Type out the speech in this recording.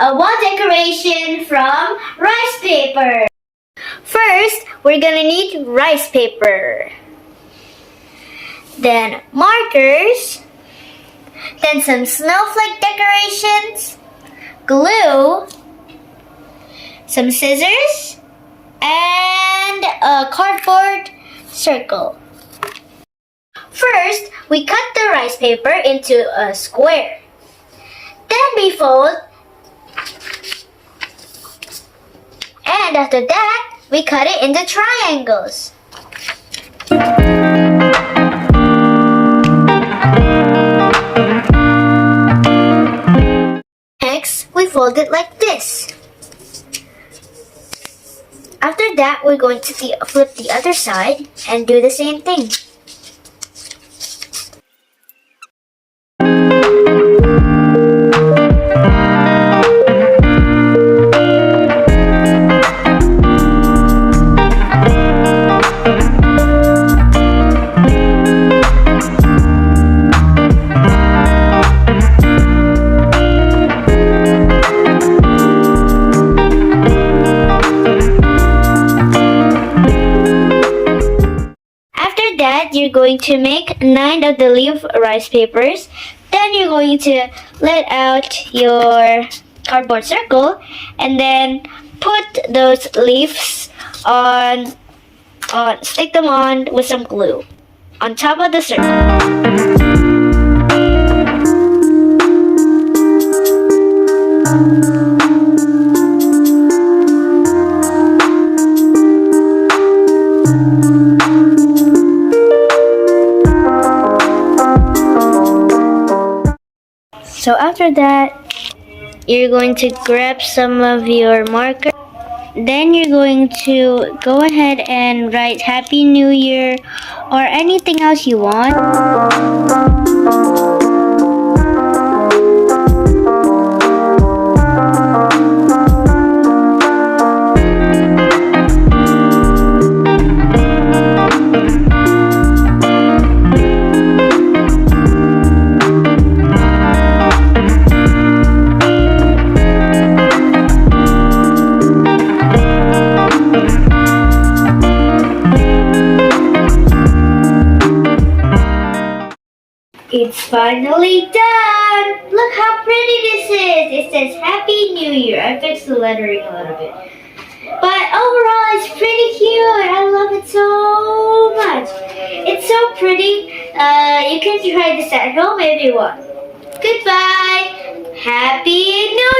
a wall decoration from rice paper. First, we're gonna need rice paper. Then markers. Then some snowflake decorations. Glue. Some scissors. And a cardboard circle. First, we cut the rice paper into a square. Then we fold. And after that, we cut it into triangles. Next, we fold it like this. After that, we're going to flip the other side and do the same thing. You're going to make 9 of the leaf rice papers. Then you're going to let out your cardboard circle and then put those leaves on, stick them on with some glue on top of the circle. So after that, you're going to grab some of your marker. Then you're going to go ahead and write Happy New Year or anything else you want. It's finally done! Look how pretty this is! It says Happy New Year. I fixed the lettering a little bit. But overall, it's pretty cute. I love it so much. It's so pretty. You can try this at home if you want. Goodbye! Happy New Year!